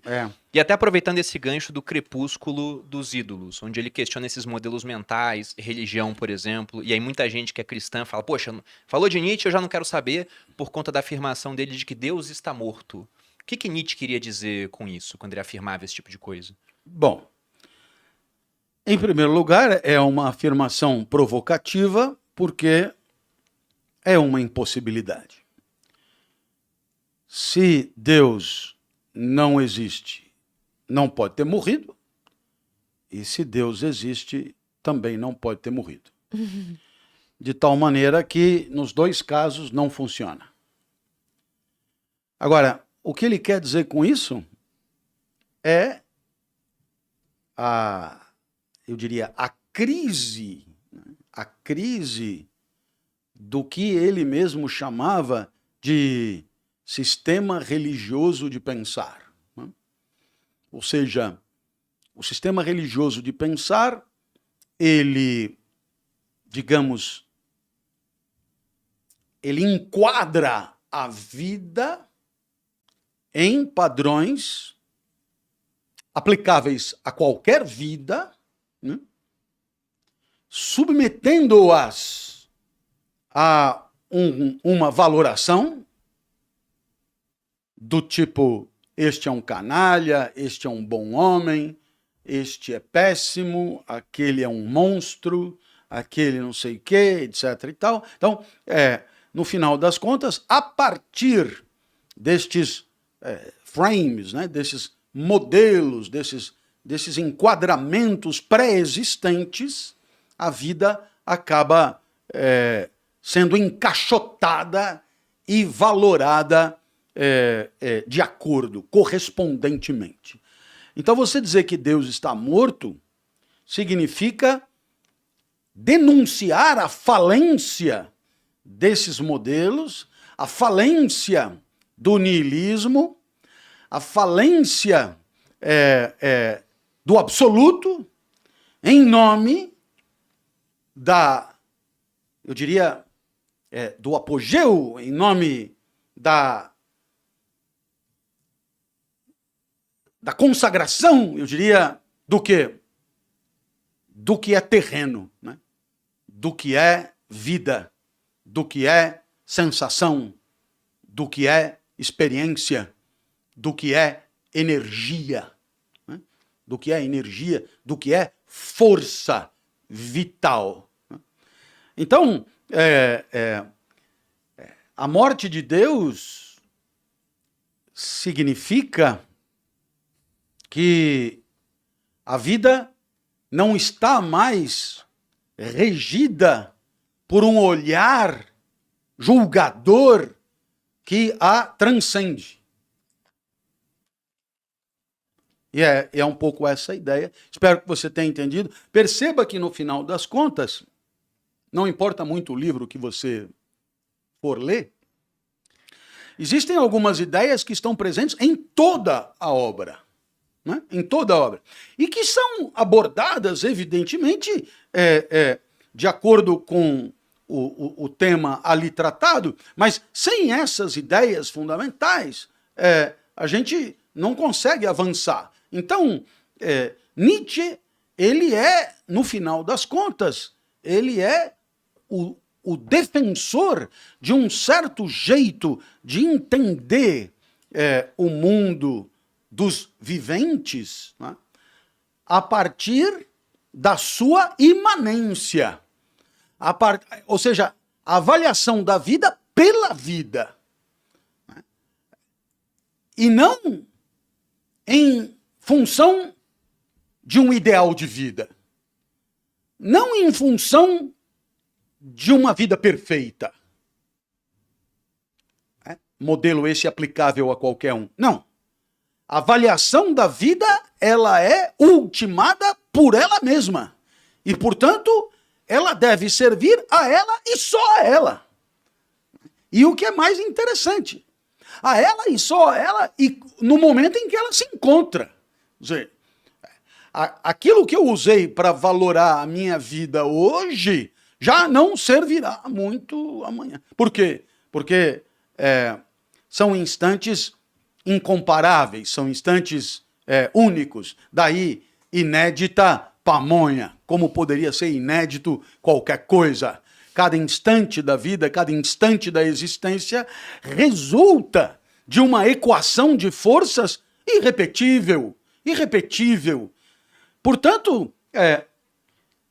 É. E até aproveitando esse gancho do crepúsculo dos ídolos, onde ele questiona esses modelos mentais, religião, por exemplo, e aí muita gente que é cristã fala, poxa, falou de Nietzsche, eu já não quero saber, por conta da afirmação dele de que Deus está morto. O que Nietzsche queria dizer com isso, quando ele afirmava esse tipo de coisa? Bom, em primeiro lugar, é uma afirmação provocativa, porque é uma impossibilidade. Se Deus não existe, não pode ter morrido, e se Deus existe, também não pode ter morrido. De tal maneira que, nos dois casos, não funciona. Agora, o que ele quer dizer com isso é eu diria, a crise do que ele mesmo chamava de sistema religioso de pensar. Ou seja, o sistema religioso de pensar, ele, digamos, ele enquadra a vida em padrões aplicáveis a qualquer vida, né? Submetendo-as a uma valoração do tipo, este é um canalha, este é um bom homem, este é péssimo, aquele é um monstro, aquele não sei o quê, etc. e tal. Então, no final das contas, a partir destes frames, né, desses modelos, desses enquadramentos pré-existentes, a vida acaba sendo encaixotada e valorada de acordo, correspondentemente. Então, você dizer que Deus está morto significa denunciar a falência desses modelos, a falência do niilismo, a falência do absoluto, em nome eu diria, do apogeu, em nome da consagração, eu diria, do quê? Do que é terreno, né? Do que é vida, do que é sensação, do que é experiência, do que é energia, né? Do que é energia, do que é força vital. Então, a morte de Deus significa que a vida não está mais regida por um olhar julgador que a transcende. E é um pouco essa a ideia. Espero que você tenha entendido. Perceba que, no final das contas, não importa muito o livro que você for ler, existem algumas ideias que estão presentes em toda a obra. Né? Em toda a obra. E que são abordadas, evidentemente, de acordo com o tema ali tratado, mas sem essas ideias fundamentais, a gente não consegue avançar. Então, Nietzsche, ele no final das contas, ele é o defensor de um certo jeito de entender o mundo dos viventes, né, a partir da sua imanência. Ou seja, a avaliação da vida pela vida. Né, e não em função de um ideal de vida. Não em função de uma vida perfeita. Modelo esse aplicável a qualquer um. Não. A avaliação da vida, ela é ultimada por ela mesma. E, portanto, ela deve servir a ela e só a ela. E o que é mais interessante, a ela e só a ela, e no momento em que ela se encontra. Quer dizer, aquilo que eu usei para valorar a minha vida hoje já não servirá muito amanhã. Por quê? Porque são instantes incomparáveis, são instantes únicos. Daí, inédita pamonha, como poderia ser inédito qualquer coisa. Cada instante da vida, cada instante da existência resulta de uma equação de forças irrepetível, irrepetível. Portanto,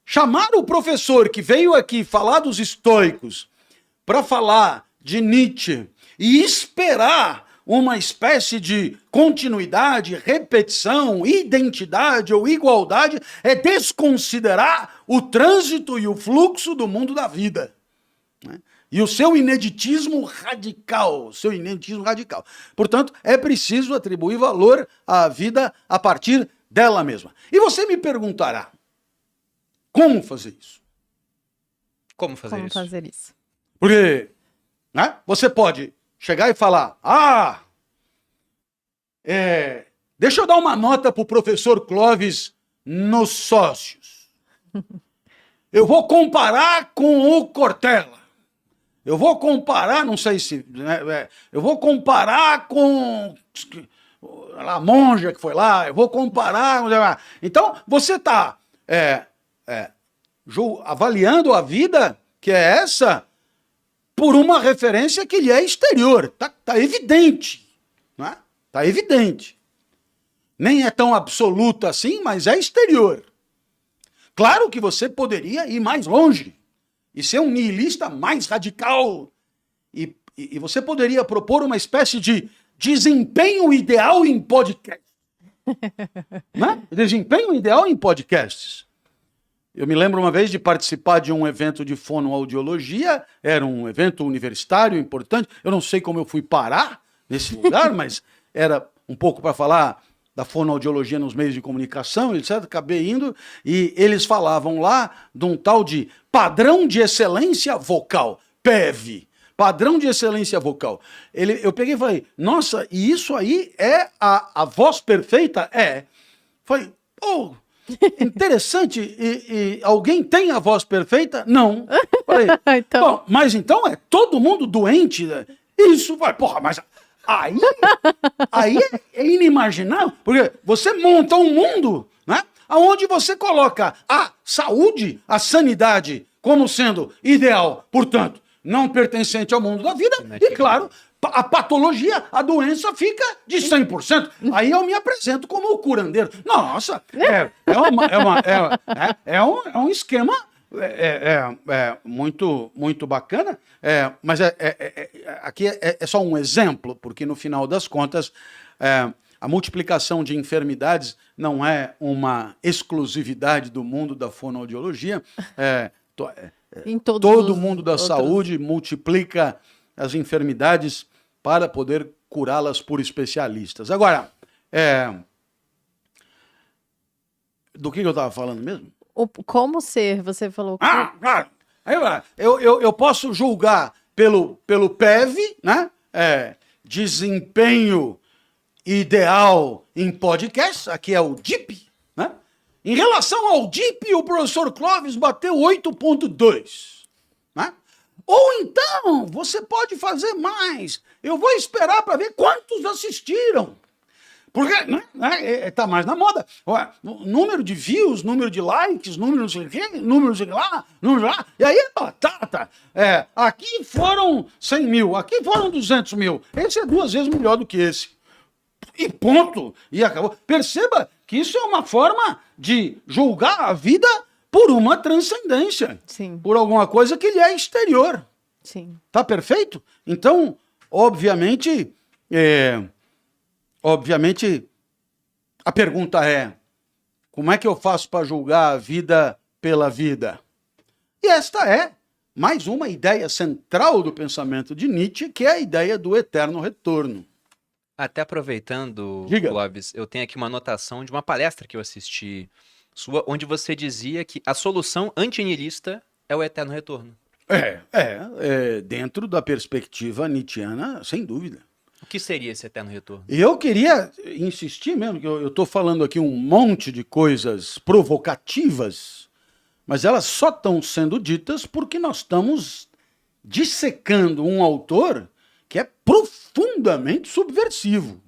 chamar o professor que veio aqui falar dos estoicos para falar de Nietzsche e esperar uma espécie de continuidade, repetição, identidade ou igualdade é desconsiderar o trânsito e o fluxo do mundo da vida, né? E o seu ineditismo radical, Portanto, é preciso atribuir valor à vida a partir dela mesma. E você me perguntará, como fazer isso? Como fazer isso? Porque, né, você pode chegar e falar, deixa eu dar uma nota para o professor Clóvis nos Sócios. Eu vou comparar com o Cortella. Eu vou comparar, não sei se... eu vou comparar com a monja que foi lá, eu vou comparar... Então, você está avaliando a vida, que é essa, por uma referência que lhe é exterior. Tá evidente. Né? Tá evidente. Nem é tão absoluta assim, mas é exterior. Claro que você poderia ir mais longe e ser um nihilista mais radical. E você poderia propor uma espécie de desempenho ideal em podcast. Né? Desempenho ideal em podcasts. Eu me lembro uma vez de participar de um evento de fonoaudiologia, era um evento universitário importante, eu não sei como eu fui parar nesse lugar, mas era um pouco para falar da fonoaudiologia nos meios de comunicação, etc. Acabei indo, e eles falavam lá de um tal de padrão de excelência vocal, PEV, padrão de excelência vocal. Eu peguei e falei, nossa, e isso aí é a voz perfeita? Falei, interessante, e alguém tem a voz perfeita? Não. Falei, então... Bom, mas então é todo mundo doente? Isso, vai, mas aí é inimaginável, porque você monta um mundo, né, onde você coloca a saúde, a sanidade, como sendo ideal, portanto, não pertencente ao mundo da vida, e claro, a patologia, a doença fica de 100%. Aí eu me apresento como o curandeiro. Nossa, é um esquema muito, muito bacana, mas aqui é só um exemplo, porque no final das contas, a multiplicação de enfermidades não é uma exclusividade do mundo da fonoaudiologia. Todo mundo da saúde multiplica as enfermidades para poder curá-las por especialistas. Agora, do que eu estava falando mesmo? Como ser, você falou. Claro. Eu posso julgar pelo PEV, né? Desempenho ideal em podcast, aqui é o DIP, né? Em relação ao DIP, o professor Clóvis bateu 8,2, né? Ou então, você pode fazer mais. Eu vou esperar para ver quantos assistiram. Porque tá mais na moda. Número de views, número de likes, números lá. E aí, aqui foram 100 mil, aqui foram 200 mil. Esse é 2 vezes melhor do que esse. E ponto. E acabou. Perceba que isso é uma forma de julgar a vida por uma transcendência. Sim. Por alguma coisa que lhe é exterior. Sim. Tá perfeito? Então, obviamente, a pergunta é, como é que eu faço para julgar a vida pela vida? E esta é mais uma ideia central do pensamento de Nietzsche, que é a ideia do eterno retorno. Até aproveitando, Diga. Clóvis, eu tenho aqui uma anotação de uma palestra que eu assisti sua, onde você dizia que a solução antinihilista é o eterno retorno. Dentro da perspectiva nietzschiana, sem dúvida. O que seria esse eterno retorno? E eu queria insistir mesmo, que eu estou falando aqui um monte de coisas provocativas, mas elas só estão sendo ditas porque nós estamos dissecando um autor que é profundamente subversivo.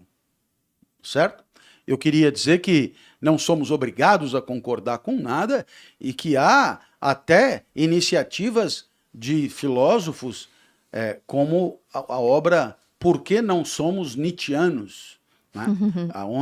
certo? Eu queria dizer que não somos obrigados a concordar com nada e que há até iniciativas de filósofos como a obra Por que não somos Nietzscheanos? Né?